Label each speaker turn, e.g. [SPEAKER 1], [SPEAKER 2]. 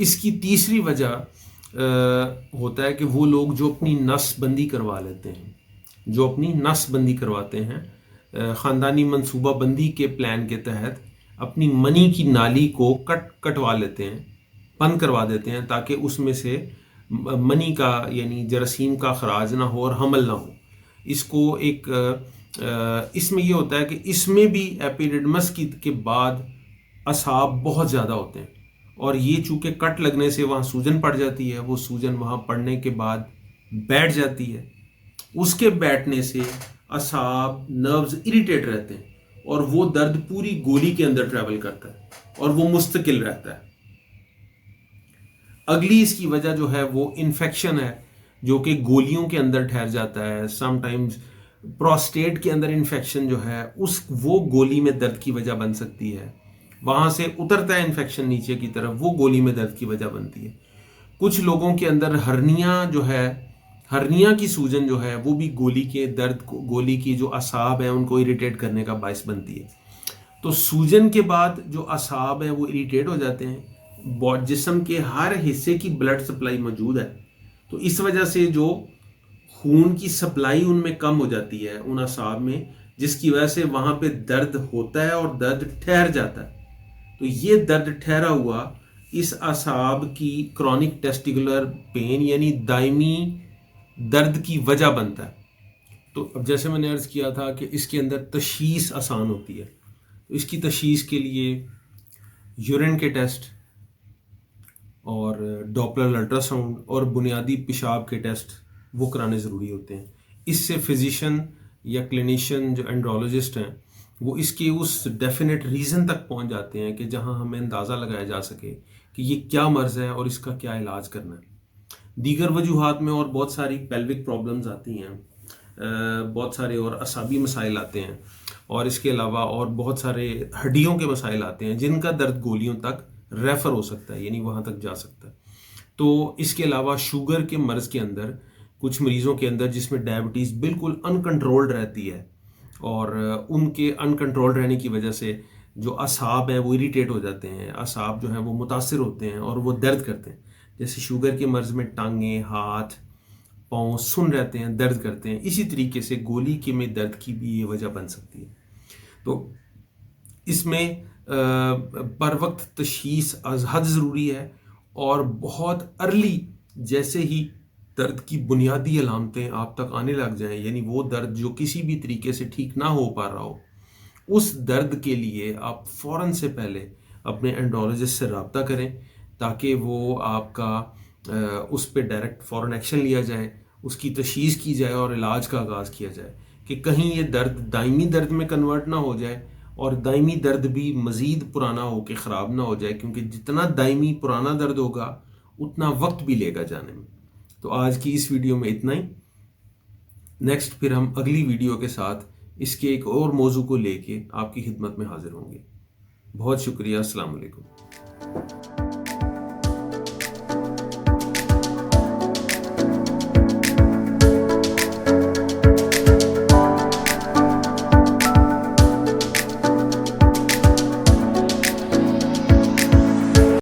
[SPEAKER 1] इसकी तीसरी वजह होता है कि वो लोग जो अपनी नसबंदी करवा लेते हैं, जो अपनी नसबंदी करवाते हैं, ख़ानदानी मंसूबाबंदी के प्लान के तहत अपनी मनी की नाली को कटवा लेते हैं, बंद करवा देते हैं, ताकि उसमें से मनी का यानी जरासीम का खराज ना हो और हमल ना हो। इसको एक इसमें ये होता है कि इसमें भी एपिडिडमस के बाद असाब बहुत ज़्यादा होते हैं, और ये चूँकि कट लगने से वहाँ सूजन पड़ जाती है, वो सूजन वहाँ पड़ने के बाद बैठ जाती है। उसके बैठने से असाब नर्व्स इरिटेट रहते हैं और वो दर्द पूरी गोली के अंदर ट्रैवल करता है और वो मुस्तकिल रहता है। अगली इसकी वजह जो है वो इन्फेक्शन है, जो कि गोलियों के अंदर ठहर जाता है। समटाइम्स प्रोस्टेट के अंदर इन्फेक्शन जो है वो गोली में दर्द की वजह बन सकती है। वहाँ से उतरता है इन्फेक्शन नीचे की तरफ, वो गोली में दर्द की वजह बनती है। कुछ लोगों के अंदर हर्निया जो है, हर्निया की सूजन जो है वो भी गोली के दर्द को, गोली की जो असाब है उनको इरिटेट करने का बायस बनती है। तो सूजन के बाद जो असाब है वो इरिटेट हो जाते हैं, जिस्म के हर हिस्से की ब्लड सप्लाई मौजूद है, तो इस वजह से जो खून की सप्लाई उनमें कम हो जाती है उन असाब में, जिसकी वजह से वहाँ पे दर्द होता है और दर्द ठहर जाता है। तो ये दर्द ठहरा हुआ इस असाब की क्रॉनिक टेस्टिकुलर पेन यानी दायमी दर्द की वजह बनता है। तो अब जैसे मैंने अर्ज़ किया था कि इसके अंदर तशख़ीस आसान होती है, तो इसकी तशख़ीस के लिए यूरिन के टेस्ट और डॉपलर अल्ट्रासाउंड और बुनियादी पेशाब के टेस्ट वो कराने ज़रूरी होते हैं। इससे फिजिशियन या क्लिनिशियन जो एंड्रोलॉजिस्ट हैं वो इसके उस डेफिनेट रीज़न तक पहुंच जाते हैं कि जहां हमें अंदाज़ा लगाया जा सके कि ये क्या मर्ज़ है और इसका क्या इलाज करना है। दीगर वजूहात में और बहुत सारी पेल्विक प्रॉब्लम्स आती हैं, बहुत सारे और असाबी मसाइल आते हैं, और इसके अलावा और बहुत सारे हड्डियों के मसाइल आते हैं जिनका दर्द गोलियों तक रेफ़र हो सकता है, यानी वहाँ तक जा सकता है। तो इसके अलावा शुगर के मर्ज़ के अंदर कुछ मरीज़ों के अंदर जिसमें डायबिटीज़ बिल्कुल अनकंट्रोल्ड रहती है, और उनके अनकंट्रोल्ड रहने की वजह से जो असाब हैं वो इरिटेट हो जाते हैं, असाब जो हैं वो मुतासिर होते हैं और वो दर्द करते हैं। जैसे शुगर के मर्ज़ में टांगें, हाथ, पाँव सुन रहते हैं, दर्द करते हैं। इसी तरीके से गोली के में दर्द की भी ये वजह बन सकती है। तो इसमें बर वक्त तशख़ीस अज़हद ज़रूरी है, और बहुत अर्ली जैसे ही दर्द की बुनियादी अलामतें आप तक आने लग जाएं, यानी वो दर्द जो किसी भी तरीके से ठीक ना हो पा रहा हो, उस दर्द के लिए आप फ़ौरन से पहले अपने एंड्रोलॉजिस्ट से रब्ता करें, ताकि वो आपका उस पर डायरेक्ट फ़ौरन एक्शन लिया जाए, उसकी तशख़ीस की जाए और इलाज का आगाज़ किया जाए, कि कहीं ये दर्द दायमी दर्द में कन्वर्ट ना हो जाए और दायमी दर्द भी मज़ीद पुराना हो के ख़राब ना हो जाए, क्योंकि जितना दायमी पुराना दर्द होगा उतना वक्त भी लेगा जाने में। तो आज की इस वीडियो में इतना ही। नेक्स्ट फिर हम अगली वीडियो के साथ इसके एक और मौजू को लेके आपकी खिदमत में हाजिर होंगे। बहुत शुक्रिया। अस्सलाम वालेकुम।